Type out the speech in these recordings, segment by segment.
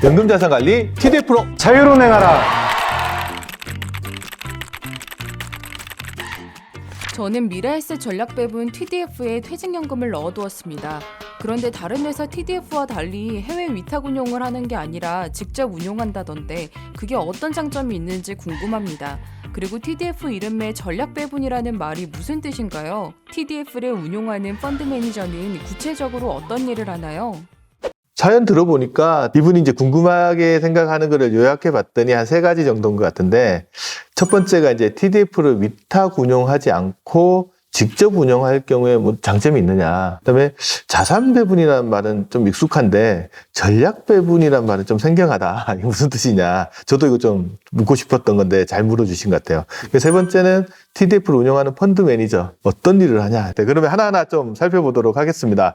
연금자산관리 TDF로 자유로운행하라. 저는 미래에셋 전략배분 TDF에 퇴직연금을 넣어두었습니다. 그런데 다른 회사 TDF와 달리 해외 위탁 운용을 하는 게 아니라 직접 운용한다던데 그게 어떤 장점이 있는지 궁금합니다. 그리고 TDF 이름의 전략배분이라는 말이 무슨 뜻인가요? TDF를 운용하는 펀드 매니저는 구체적으로 어떤 일을 하나요? 사연 들어보니까 이분이 이제 궁금하게 생각하는 거를 요약해 봤더니 한 3가지 정도인 것 같은데, 첫 번째가 이제 TDF를 위탁 운용하지 않고 직접 운영할 경우에 뭐 장점이 있느냐. 그다음에 자산 배분이라는 말은 좀 익숙한데 전략 배분이라는 말은 좀 생경하다. 이게 무슨 뜻이냐. 저도 이거 좀 묻고 싶었던 건데 잘 물어주신 것 같아요. 세 번째는 TDF를 운영하는 펀드 매니저 어떤 일을 하냐. 네, 그러면 하나하나 좀 살펴보도록 하겠습니다.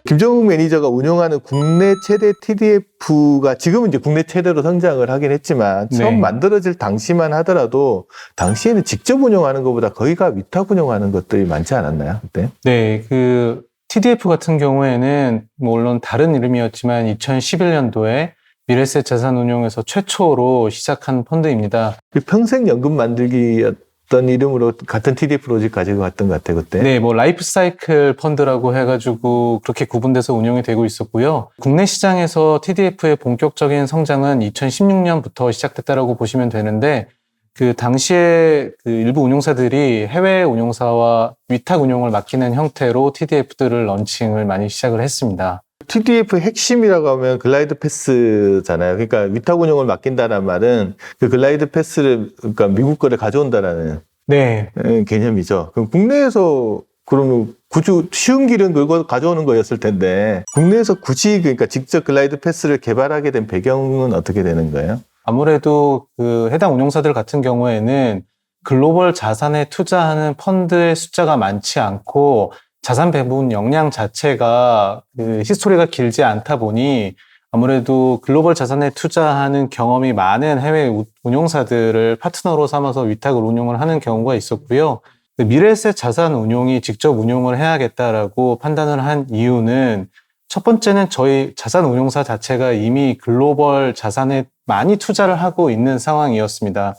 김정욱 매니저가 운영하는 국내 최대 TDF가 지금은 이제 국내 최대로 성장을 하긴 했지만 처음 만들어질 당시만 하더라도 당시에는 직접 운영하는 것보다 거의가 위탁 운영하는 것들이 많지 않았나요? 그때? 네, 그 TDF 같은 경우에는 물론 다른 이름이었지만 2011년도에 미래에셋 자산운용에서 최초로 시작한 펀드입니다. 평생 연금 만들기였던 이름으로 같은 TDF 프로젝트 가지고 갔던 것 같아요, 그때. 네, 뭐 라이프 사이클 펀드라고 해가지고 그렇게 구분돼서 운영이 되고 있었고요. 국내 시장에서 TDF의 본격적인 성장은 2016년부터 시작됐다라고 보시면 되는데, 그 당시에 그 일부 운용사들이 해외 운용사와 위탁 운용을 맡기는 형태로 TDF들을 런칭을 많이 시작을 했습니다. TDF 핵심이라고 하면 글라이드 패스잖아요. 그러니까 위탁 운영을 맡긴다는 말은 그 글라이드 패스를, 그러니까 미국 거를 가져온다라는 네. 개념이죠. 그럼 국내에서 그러면 굳이 쉬운 길은 그걸 가져오는 거였을 텐데 국내에서 굳이 그러니까 직접 글라이드 패스를 개발하게 된 배경은 어떻게 되는 거예요? 아무래도 그 해당 운용사들 같은 경우에는 글로벌 자산에 투자하는 펀드의 숫자가 많지 않고 자산 배분 역량 자체가 그 히스토리가 길지 않다 보니 아무래도 글로벌 자산에 투자하는 경험이 많은 해외 운용사들을 파트너로 삼아서 위탁을 운용을 하는 경우가 있었고요. 미래에셋 자산 운용이 직접 운용을 해야겠다라고 판단을 한 이유는 첫 번째는 저희 자산 운용사 자체가 이미 글로벌 자산에 많이 투자를 하고 있는 상황이었습니다.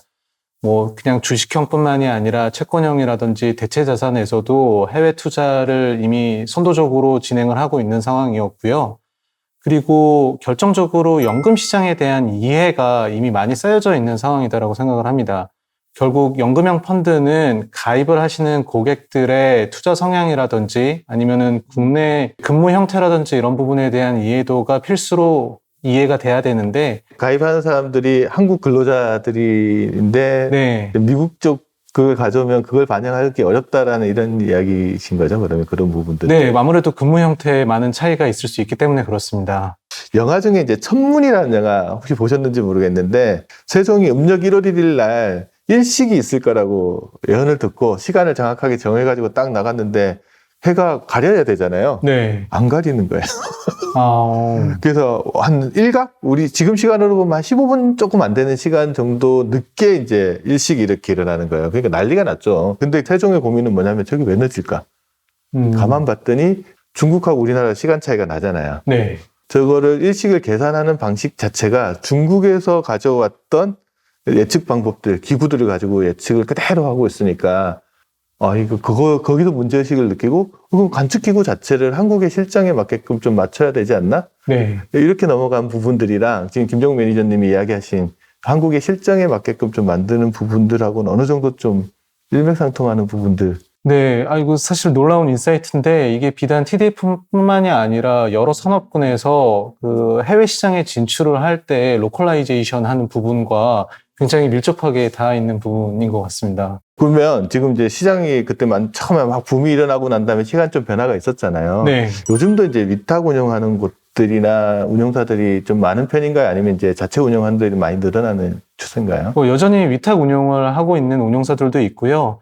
뭐 그냥 주식형뿐만이 아니라 채권형이라든지 대체 자산에서도 해외 투자를 이미 선도적으로 진행을 하고 있는 상황이었고요. 그리고 결정적으로 연금 시장에 대한 이해가 이미 많이 쌓여져 있는 상황이다라고 생각을 합니다. 결국 연금형 펀드는 가입을 하시는 고객들의 투자 성향이라든지 아니면은 국내 근무 형태라든지 이런 부분에 대한 이해도가 필수로 이해가 돼야 되는데, 가입하는 사람들이 한국 근로자들인데 네. 미국 쪽 그걸 가져오면 그걸 반영하기 어렵다라는 이런 이야기이신 거죠? 그러면 그런 부분들. 네, 아무래도 근무 형태에 많은 차이가 있을 수 있기 때문에 그렇습니다. 영화 중에 이제 천문이라는 영화 혹시 보셨는지 모르겠는데 세종이 음력 1월 1일 날 일식이 있을 거라고 예언을 듣고 시간을 정확하게 정해가지고 딱 나갔는데 해가 가려야 되잖아요. 네. 안 가리는 거예요. 그래서 한 일각? 우리 지금 시간으로 보면 한 15분 조금 안 되는 시간 정도 늦게 이제 일식이 이렇게 일어나는 거예요. 그러니까 난리가 났죠. 근데 세종의 고민은 뭐냐면 저기 왜 늦을까? 가만 봤더니 중국하고 우리나라 시간 차이가 나잖아요. 네. 저거를 일식을 계산하는 방식 자체가 중국에서 가져왔던 예측 방법들, 기구들을 가지고 예측을 그대로 하고 있으니까 거기서 문제의식을 느끼고, 그 관측기구 자체를 한국의 실정에 맞게끔 좀 맞춰야 되지 않나? 네. 이렇게 넘어간 부분들이랑 지금 김정욱 매니저님이 이야기하신 한국의 실정에 맞게끔 좀 만드는 부분들하고는 어느 정도 좀 일맥상통하는 부분들. 네, 이거 사실 놀라운 인사이트인데 이게 비단 TDF뿐만이 아니라 여러 산업군에서 그 해외 시장에 진출을 할 때 로컬라이제이션 하는 부분과 굉장히 밀접하게 닿아 있는 부분인 것 같습니다. 그러면 지금 이제 시장이 그때만 처음에 막 붐이 일어나고 난 다음에 시간 좀 변화가 있었잖아요. 네. 요즘도 이제 위탁 운영하는 곳들이나 운용사들이 좀 많은 편인가요? 아니면 이제 자체 운영하는 데이 많이 늘어나는 추세인가요? 여전히 위탁 운용을 하고 있는 운용사들도 있고요.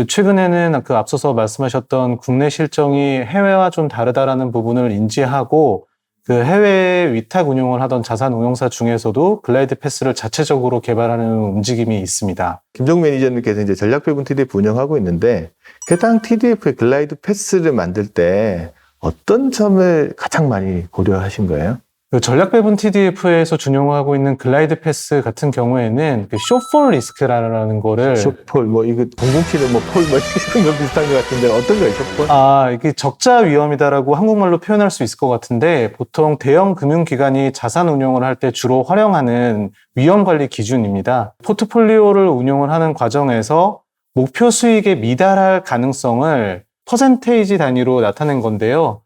최근에는 그 앞서서 말씀하셨던 국내 실정이 해외와 좀 다르다라는 부분을 인지하고 그 해외 위탁 운용을 하던 자산 운용사 중에서도 글라이드 패스를 자체적으로 개발하는 움직임이 있습니다. 김정욱 매니저님께서 이제 전략 배분 TDF 운영하고 있는데 해당 TDF의 글라이드 패스를 만들 때 어떤 점을 가장 많이 고려하신 거예요? 그 전략 배분 TDF에서 준용하고 있는 글라이드 패스 같은 경우에는 그 숏폴 리스크라는 거를 숏폴, 뭐, 이거 007은 뭐, 폴, 뭐, 이런 거 비슷한 것 같은데, 어떤 거예요, 숏폴? 이게 적자 위험이다라고 한국말로 표현할 수 있을 것 같은데, 보통 대형 금융기관이 자산 운용을 할 때 주로 활용하는 위험 관리 기준입니다. 포트폴리오를 운용을 하는 과정에서 목표 수익에 미달할 가능성을 퍼센테이지 단위로 나타낸 건데요.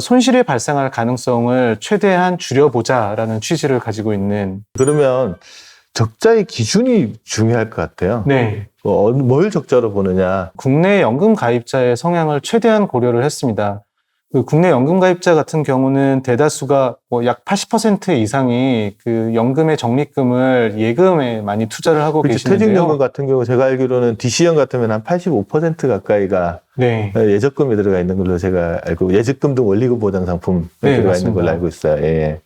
손실이 발생할 가능성을 최대한 줄여보자라는 취지를 가지고 있는. 그러면 적자의 기준이 중요할 것 같아요. 네. 뭘 적자로 보느냐. 국내 연금 가입자의 성향을 최대한 고려를 했습니다. 그 국내 연금 가입자 같은 경우는 대다수가 약 80% 이상이 그 연금의 적립금을 예금에 많이 투자를 하고 계시는데요. 퇴직연금 같은 경우 제가 알기로는 DC연 같으면 한 85% 가까이가 네. 예적금이 들어가 있는 걸로 제가 알고, 예적금도 원리금 보장 상품에 네, 들어가 맞습니다. 있는 걸로 알고 있어요. 예.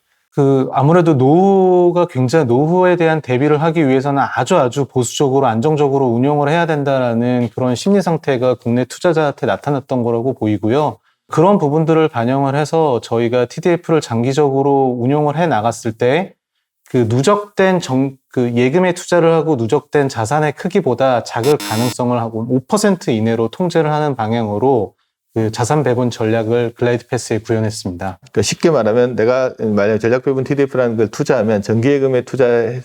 아무래도 노후에 대한 대비를 하기 위해서는 아주 보수적으로 안정적으로 운용을 해야 된다라는 그런 심리 상태가 국내 투자자한테 나타났던 거라고 보이고요. 그런 부분들을 반영을 해서 저희가 TDF를 장기적으로 운용을 해 나갔을 때 그 누적된 예금에 투자를 하고 누적된 자산의 크기보다 작을 가능성을 하고 5% 이내로 통제를 하는 방향으로 그 자산 배분 전략을 글라이드 패스에 구현했습니다. 그러니까 쉽게 말하면 내가 만약에 전략 배분 TDF라는 걸 투자하면 정기예금에 투자한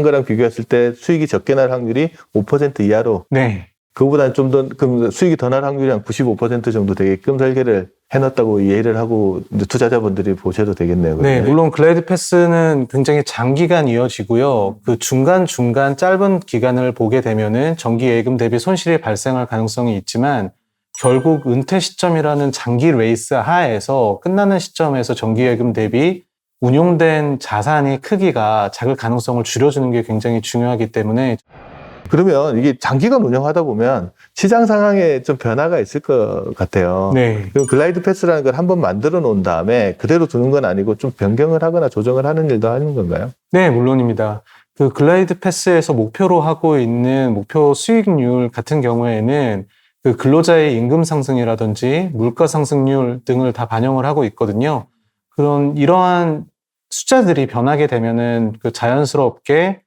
거랑 비교했을 때 수익이 적게 날 확률이 5% 이하로. 네. 그거보다는 좀 더, 그럼 수익이 더 날 확률이 한 95% 정도 되게끔 설계를 해놨다고 이해를 하고 이제 투자자분들이 보셔도 되겠네요. 네, 그러면. 물론 글라이드 패스는 굉장히 장기간 이어지고요. 그 중간중간 짧은 기간을 보게 되면은 정기 예금 대비 손실이 발생할 가능성이 있지만 결국 은퇴 시점이라는 장기 레이스 하에서 끝나는 시점에서 정기 예금 대비 운용된 자산의 크기가 작을 가능성을 줄여주는 게 굉장히 중요하기 때문에 그러면 이게 장기간 운영하다 보면 시장 상황에 좀 변화가 있을 것 같아요. 네. 그럼 글라이드 패스라는 걸 한번 만들어 놓은 다음에 그대로 두는 건 아니고 좀 변경을 하거나 조정을 하는 일도 하는 건가요? 네, 물론입니다. 그 글라이드 패스에서 목표로 하고 있는 목표 수익률 같은 경우에는 그 근로자의 임금 상승이라든지 물가 상승률 등을 다 반영을 하고 있거든요. 이러한 숫자들이 변하게 되면은 그 자연스럽게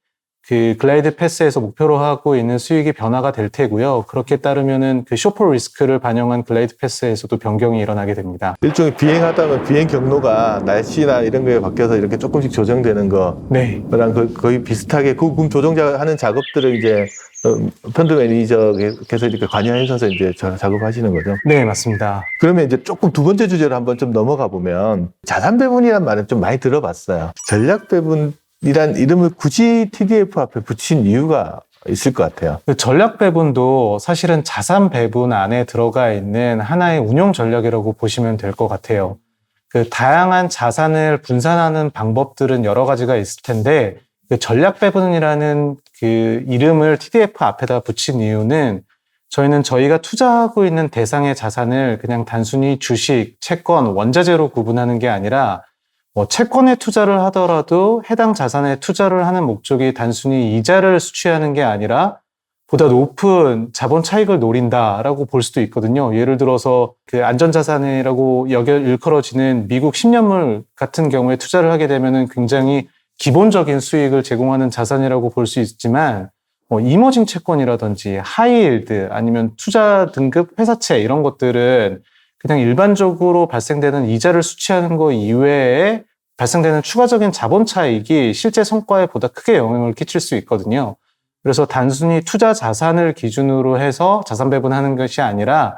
그 글라이드 패스에서 목표로 하고 있는 수익이 변화가 될 테고요. 그렇게 따르면은 그 숏폴 리스크를 반영한 글라이드 패스에서도 변경이 일어나게 됩니다. 일종의 비행하다면 비행 경로가 날씨나 이런 거에 바뀌어서 이렇게 조금씩 조정되는 네. 거랑 거의 비슷하게 그럼 조정자 하는 작업들을 이제 펀드 매니저께서 이렇게 관여하셔서 이제 작업하시는 거죠. 네, 맞습니다. 그러면 이제 조금 두 번째 주제로 한번 좀 넘어가 보면 자산 배분이란 말은 좀 많이 들어봤어요. 전략 배분이란 이름을 굳이 TDF 앞에 붙인 이유가 있을 것 같아요. 그 전략 배분도 사실은 자산 배분 안에 들어가 있는 하나의 운용 전략이라고 보시면 될 것 같아요. 그 다양한 자산을 분산하는 방법들은 여러 가지가 있을 텐데 그 전략 배분이라는 그 이름을 TDF 앞에다 붙인 이유는 저희는 저희가 투자하고 있는 대상의 자산을 그냥 단순히 주식, 채권, 원자재로 구분하는 게 아니라 채권에 투자를 하더라도 해당 자산에 투자를 하는 목적이 단순히 이자를 수취하는 게 아니라 보다 높은 자본 차익을 노린다라고 볼 수도 있거든요. 예를 들어서 그 안전자산이라고 일컬어지는 미국 10년물 같은 경우에 투자를 하게 되면은 굉장히 기본적인 수익을 제공하는 자산이라고 볼 수 있지만 이머징 채권이라든지 하이힐드 아니면 투자 등급 회사채 이런 것들은 그냥 일반적으로 발생되는 이자를 수취하는 것 이외에 발생되는 추가적인 자본 차익이 실제 성과에 보다 크게 영향을 끼칠 수 있거든요. 그래서 단순히 투자 자산을 기준으로 해서 자산 배분하는 것이 아니라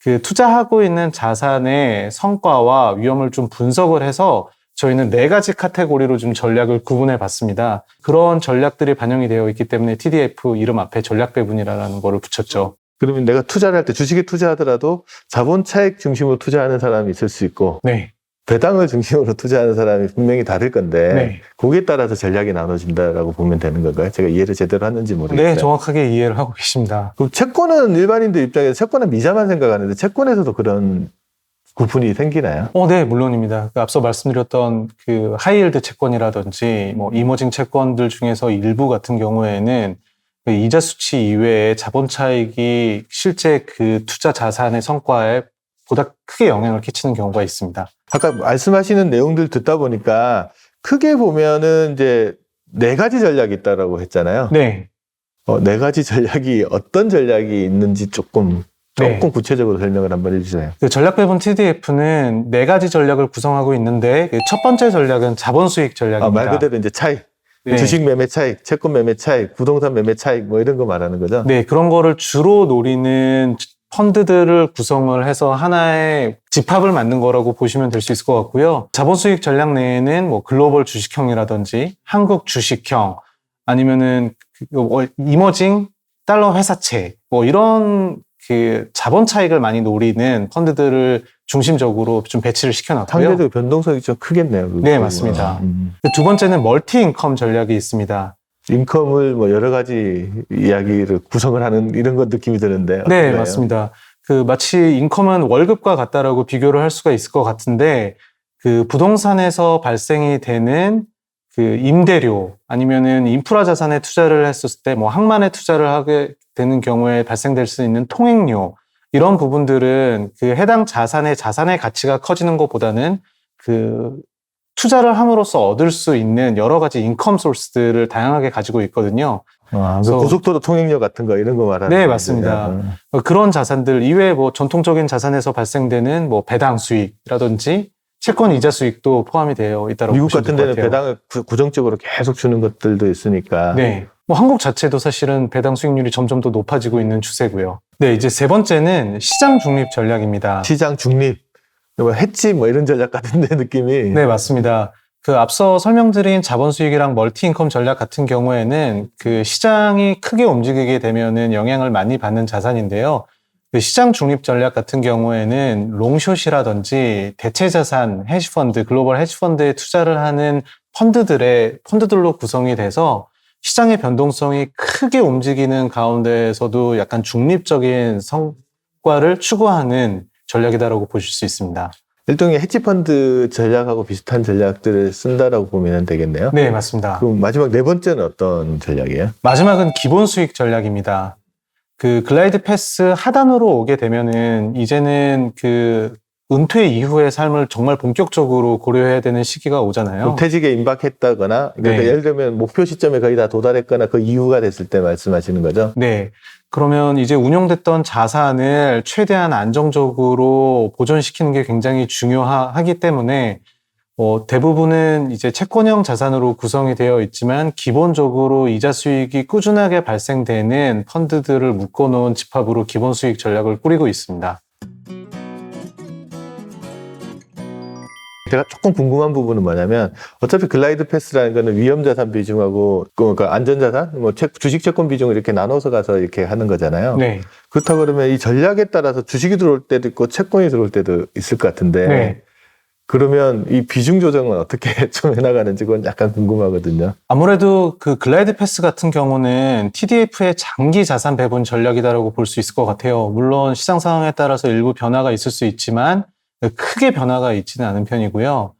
그 투자하고 있는 자산의 성과와 위험을 좀 분석을 해서 저희는 4가지 카테고리로 좀 전략을 구분해 봤습니다. 그런 전략들이 반영이 되어 있기 때문에 TDF 이름 앞에 전략 배분이라는 거를 붙였죠. 그러면 내가 투자를 할 때 주식에 투자하더라도 자본 차익 중심으로 투자하는 사람이 있을 수 있고 네. 배당을 중심으로 투자하는 사람이 분명히 다를 건데 네. 거기에 따라서 전략이 나눠진다라고 보면 되는 건가요? 제가 이해를 제대로 했는지 모르겠어요. 네, 정확하게 이해를 하고 계십니다. 그럼 채권은 일반인들 입장에서 채권은 미자만 생각하는데 채권에서도 그런 구분이 생기나요? 네, 물론입니다. 앞서 말씀드렸던 그 하이힐드 채권이라든지 이머징 채권들 중에서 일부 같은 경우에는 그 이자 수치 이외에 자본 차익이 실제 그 투자 자산의 성과에 보다 크게 영향을 끼치는 경우가 있습니다. 아까 말씀하시는 내용들 듣다 보니까 크게 보면은 이제 4가지 전략이 있다라고 했잖아요. 네. 4가지 전략이 어떤 전략이 있는지 조금 네. 구체적으로 설명을 한번 해주세요. 그 전략 배분 TDF는 4가지 전략을 구성하고 있는데 그첫 번째 전략은 자본 수익 전략입니다. 말 그대로 이제 차익, 네. 주식 매매 차익, 채권 매매 차익, 부동산 매매 차익 뭐 이런 거 말하는 거죠. 네, 그런 거를 주로 노리는 펀드들을 구성을 해서 하나의 집합을 만든 거라고 보시면 될 수 있을 것 같고요. 자본 수익 전략 내에는 뭐 글로벌 주식형이라든지 한국 주식형 아니면은 이머징 달러 회사채 뭐 이런 그 자본 차익을 많이 노리는 펀드들을 중심적으로 좀 배치를 시켜놨고요. 상대적으로 변동성이 좀 크겠네요. 그거. 네, 맞습니다. 두 번째는 멀티 인컴 전략이 있습니다. 인컴을 뭐 여러 가지 이야기를 구성을 하는 이런 것 느낌이 드는데. 네, 어떤가요? 맞습니다. 그 마치 인컴은 월급과 같다라고 비교를 할 수가 있을 것 같은데 그 부동산에서 발생이 되는 그 임대료 아니면은 인프라 자산에 투자를 했었을 때 뭐 항만에 투자를 하게 되는 경우에 발생될 수 있는 통행료 이런 부분들은 그 해당 자산의 가치가 커지는 것보다는 그 투자를 함으로써 얻을 수 있는 여러 가지 인컴 소스들을 다양하게 가지고 있거든요. 그 고속도로 통행료 같은 거 이런 거 말하는 네, 거죠. 맞습니다. 그런 자산들 이외에 뭐 전통적인 자산에서 발생되는 뭐 배당 수익이라든지 채권 이자 수익도 포함이 되어 있다고 미국 보시면 같은 될 데는 것 같아요. 배당을 고정적으로 계속 주는 것들도 있으니까. 네. 뭐 한국 자체도 사실은 배당 수익률이 점점 더 높아지고 있는 추세고요. 네, 이제 세 번째는 시장 중립 전략입니다. 시장 중립, 뭐 해치 뭐 이런 전략 같은데 느낌이. 네, 맞습니다. 그 앞서 설명드린 자본 수익이랑 멀티 인컴 전략 같은 경우에는 그 시장이 크게 움직이게 되면은 영향을 많이 받는 자산인데요. 그 시장 중립 전략 같은 경우에는 롱숏이라든지 대체 자산, 헤지펀드, 글로벌 헤지펀드에 투자를 하는 펀드들로 구성이 돼서 시장의 변동성이 크게 움직이는 가운데에서도 약간 중립적인 성과를 추구하는 전략이다라고 보실 수 있습니다. 일종의 해치펀드 전략하고 비슷한 전략들을 쓴다라고 보면 되겠네요. 네, 맞습니다. 그럼 마지막 4번째는 어떤 전략이에요? 마지막은 기본 수익 전략입니다. 그 글라이드 패스 하단으로 오게 되면은 이제는 그 은퇴 이후의 삶을 정말 본격적으로 고려해야 되는 시기가 오잖아요. 퇴직에 임박했다거나 그러니까 네. 예를 들면 목표 시점에 거의 다 도달했거나 그 이후가 됐을 때 말씀하시는 거죠? 네. 그러면 이제 운용됐던 자산을 최대한 안정적으로 보존시키는 게 굉장히 중요하기 때문에 대부분은 이제 채권형 자산으로 구성이 되어 있지만 기본적으로 이자 수익이 꾸준하게 발생되는 펀드들을 묶어놓은 집합으로 기본 수익 전략을 꾸리고 있습니다. 제가 조금 궁금한 부분은 뭐냐면 어차피 글라이드 패스라는 거는 위험자산 비중하고 그러니까 안전자산, 뭐 주식 채권 비중을 이렇게 나눠서 가서 이렇게 하는 거잖아요. 네. 그렇다고 그러면 이 전략에 따라서 주식이 들어올 때도 있고 채권이 들어올 때도 있을 것 같은데 네. 그러면 이 비중 조정은 어떻게 좀 해나가는지 그건 약간 궁금하거든요. 아무래도 그 글라이드 패스 같은 경우는 TDF의 장기 자산 배분 전략이다라고 볼 수 있을 것 같아요. 물론 시장 상황에 따라서 일부 변화가 있을 수 있지만 크게 변화가 있지는 않은 편이고요.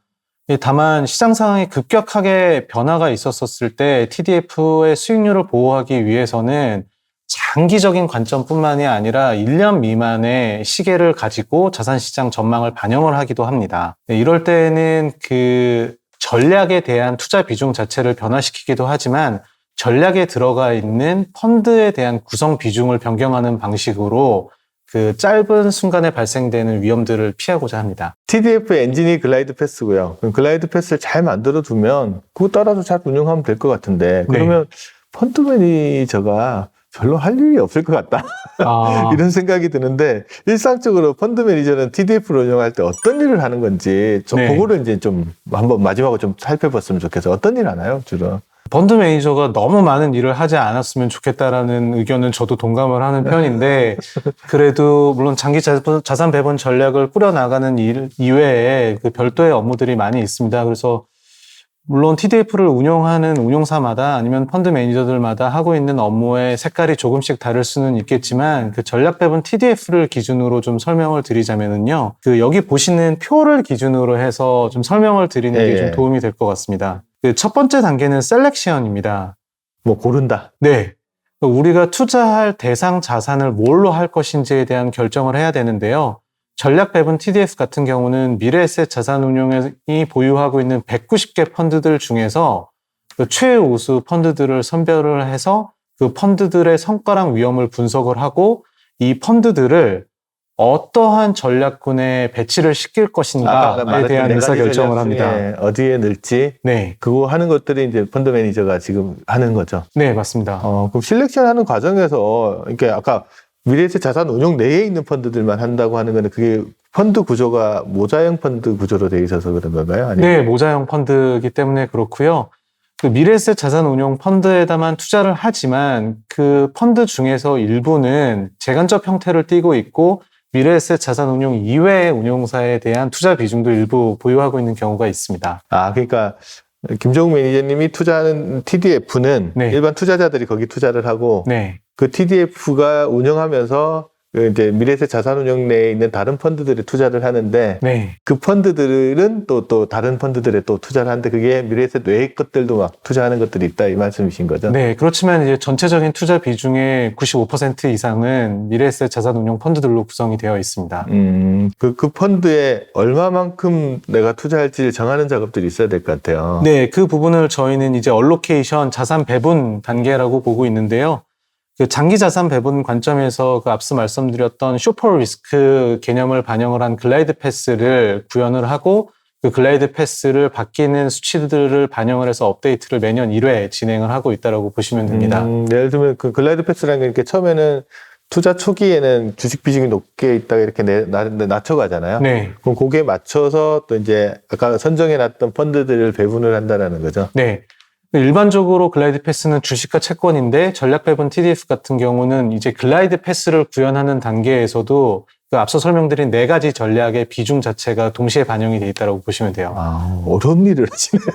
다만 시장 상황이 급격하게 변화가 있었을 때 TDF의 수익률을 보호하기 위해서는 장기적인 관점뿐만이 아니라 1년 미만의 시계를 가지고 자산시장 전망을 반영을 하기도 합니다. 이럴 때는 그 전략에 대한 투자 비중 자체를 변화시키기도 하지만 전략에 들어가 있는 펀드에 대한 구성 비중을 변경하는 방식으로 그 짧은 순간에 발생되는 위험들을 피하고자 합니다. TDF 엔진이 글라이드 패스고요. 그럼 글라이드 패스를 잘 만들어 두면 그거 따라서 잘 운영하면 될 것 같은데 그러면 펀드 매니저가 별로 할 일이 없을 것 같다. 이런 생각이 드는데 일상적으로 펀드 매니저는 TDF를 운영할 때 어떤 일을 하는 건지 그거를 이제 좀 한번 마지막으로 좀 살펴봤으면 좋겠어요. 어떤 일 하나요, 주로? 펀드 매니저가 너무 많은 일을 하지 않았으면 좋겠다라는 의견은 저도 동감을 하는 편인데 그래도 물론 장기 자산 배분 전략을 꾸려나가는 일 이외에 그 별도의 업무들이 많이 있습니다. 그래서 물론 TDF를 운영하는 운용사마다 아니면 펀드 매니저들마다 하고 있는 업무의 색깔이 조금씩 다를 수는 있겠지만 그 전략 배분 TDF를 기준으로 좀 설명을 드리자면은요. 그 여기 보시는 표를 기준으로 해서 좀 설명을 드리는 게 좀 도움이 될 것 같습니다. 그 첫 번째 단계는 셀렉션입니다. 뭐 고른다. 네. 우리가 투자할 대상 자산을 뭘로 할 것인지에 대한 결정을 해야 되는데요. 전략 배분 TDF 같은 경우는 미래에셋 자산운용이 보유하고 있는 190개 펀드들 중에서 그 최우수 펀드들을 선별을 해서 그 펀드들의 성과랑 위험을 분석을 하고 이 펀드들을 어떠한 전략군에 배치를 시킬 것인가에 대한 의사결정을 합니다. 어디에 넣을지 네, 그거 하는 것들이 이제 펀드 매니저가 지금 하는 거죠. 네, 맞습니다. 그럼 실렉션 하는 과정에서 이렇게 아까 미래에셋 자산 운용 내에 있는 펀드들만 한다고 하는 거는 그게 펀드 구조가 모자형 펀드 구조로 돼 있어서 그런 건가요? 아니면 네, 모자형 펀드이기 때문에 그렇고요. 그 미래에셋 자산운용 펀드에다만 투자를 하지만 그 펀드 중에서 일부는 재간접 형태를 띠고 있고 미래에셋 자산운용 이외의 운용사에 대한 투자 비중도 일부 보유하고 있는 경우가 있습니다. 그러니까 김종욱 매니저님이 투자하는 TDF는 네. 일반 투자자들이 거기 투자를 하고 네, 그 TDF가 운영하면서 그 이제 미래에셋 자산운용 내에 있는 다른 펀드들에 투자를 하는데 네, 그 펀드들은 또 다른 펀드들에 또 투자를 하는데 그게 미래에셋 외의 것들도 막 투자하는 것들이 있다 이 말씀이신 거죠? 네. 그렇지만 이제 전체적인 투자 비중의 95% 이상은 미래에셋 자산운용 펀드들로 구성이 되어 있습니다. 그 펀드에 얼마만큼 내가 투자할지를 정하는 작업들이 있어야 될 것 같아요. 네, 그 부분을 저희는 이제 얼로케이션 자산 배분 단계라고 보고 있는데요. 그 장기 자산 배분 관점에서 그 앞서 말씀드렸던 쇼퍼 리스크 개념을 반영을 한 글라이드 패스를 구현을 하고 그 글라이드 패스를 바뀌는 수치들을 반영을 해서 업데이트를 매년 1회 진행을 하고 있다고 보시면 됩니다. 예를 들면 그 글라이드 패스라는 게 이렇게 처음에는 투자 초기에는 주식 비중이 높게 있다가 이렇게 낮춰가잖아요. 네. 그럼 거기에 맞춰서 또 이제 아까 선정해놨던 펀드들을 배분을 한다는 거죠. 네. 일반적으로 글라이드 패스는 주식과 채권인데 전략 배분 TDF 같은 경우는 이제 글라이드 패스를 구현하는 단계에서도 그 앞서 설명드린 4가지 전략의 비중 자체가 동시에 반영이 돼 있다고 보시면 돼요. 어려운 일을 하시네요.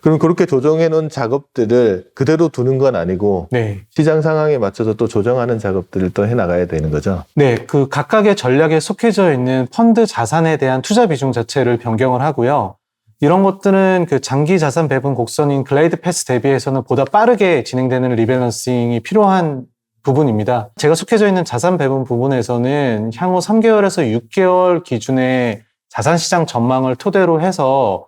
그럼 그렇게 조정해 놓은 작업들을 그대로 두는 건 아니고 네. 시장 상황에 맞춰서 또 조정하는 작업들을 또 해나가야 되는 거죠. 네, 그 각각의 전략에 속해져 있는 펀드 자산에 대한 투자 비중 자체를 변경을 하고요. 이런 것들은 그 장기 자산 배분 곡선인 글라이드 패스 대비해서는 보다 빠르게 진행되는 리밸런싱이 필요한 부분입니다. 제가 속해져 있는 자산 배분 부분에서는 향후 3개월에서 6개월 기준의 자산 시장 전망을 토대로 해서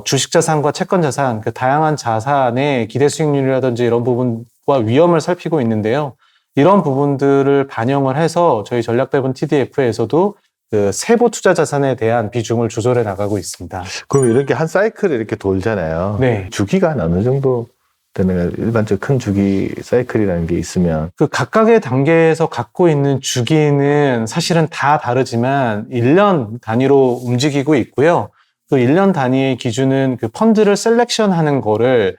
주식 자산과 채권 자산, 그 다양한 자산의 기대 수익률이라든지 이런 부분과 위험을 살피고 있는데요. 이런 부분들을 반영을 해서 저희 전략 배분 TDF에서도 그 세부 투자 자산에 대한 비중을 조절해 나가고 있습니다. 그럼 이렇게 한 사이클을 이렇게 돌잖아요. 네. 주기가 한 어느 정도 되는 일반적 큰 주기 사이클이라는 게 있으면 그 각각의 단계에서 갖고 있는 주기는 사실은 다 다르지만 1년 단위로 움직이고 있고요. 그 1년 단위의 기준은 그 펀드를 셀렉션하는 거를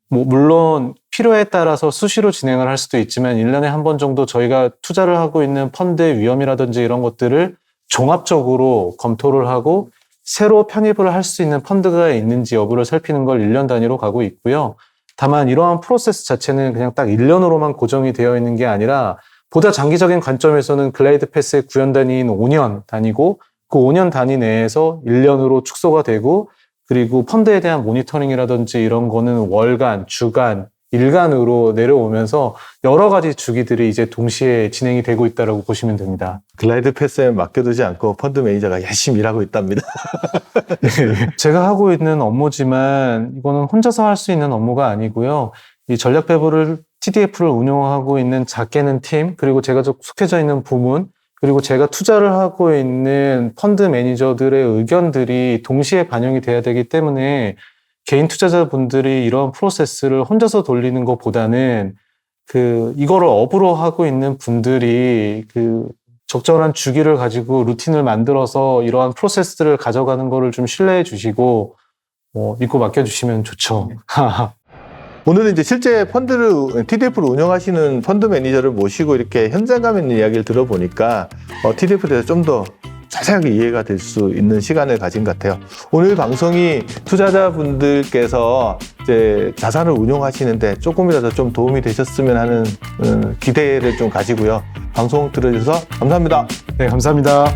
물론 필요에 따라서 수시로 진행을 할 수도 있지만 1년에 한 번 정도 저희가 투자를 하고 있는 펀드의 위험이라든지 이런 것들을 종합적으로 검토를 하고 새로 편입을 할 수 있는 펀드가 있는지 여부를 살피는 걸 1년 단위로 가고 있고요. 다만 이러한 프로세스 자체는 그냥 딱 1년으로만 고정이 되어 있는 게 아니라 보다 장기적인 관점에서는 글라이드 패스의 구현 단위인 5년 단위고 그 5년 단위 내에서 1년으로 축소가 되고 그리고 펀드에 대한 모니터링이라든지 이런 거는 월간, 주간, 일간으로 내려오면서 여러 가지 주기들이 이제 동시에 진행이 되고 있다고 보시면 됩니다. 글라이드 패스에 맡겨두지 않고 펀드 매니저가 열심히 일하고 있답니다. 네. 제가 하고 있는 업무지만 이거는 혼자서 할 수 있는 업무가 아니고요. 이 전략 배분을 TDF를 운영하고 있는 작게는 팀, 그리고 제가 속해져 있는 부문, 그리고 제가 투자를 하고 있는 펀드 매니저들의 의견들이 동시에 반영이 돼야 되기 때문에 개인 투자자분들이 이런 프로세스를 혼자서 돌리는 것보다는 이거를 업으로 하고 있는 분들이 적절한 주기를 가지고 루틴을 만들어서 이러한 프로세스들을 가져가는 거를 좀 신뢰해 주시고 믿고 맡겨주시면 좋죠. 오늘은 이제 실제 TDF를 운영하시는 펀드 매니저를 모시고 이렇게 현장감 있는 이야기를 들어보니까 TDF에 대해서 좀 더 자세하게 이해가 될 수 있는 시간을 가진 것 같아요. 오늘 방송이 투자자분들께서 이제 자산을 운용하시는데 조금이라도 좀 도움이 되셨으면 하는 기대를 좀 가지고요. 방송 들어주셔서 감사합니다. 네, 감사합니다.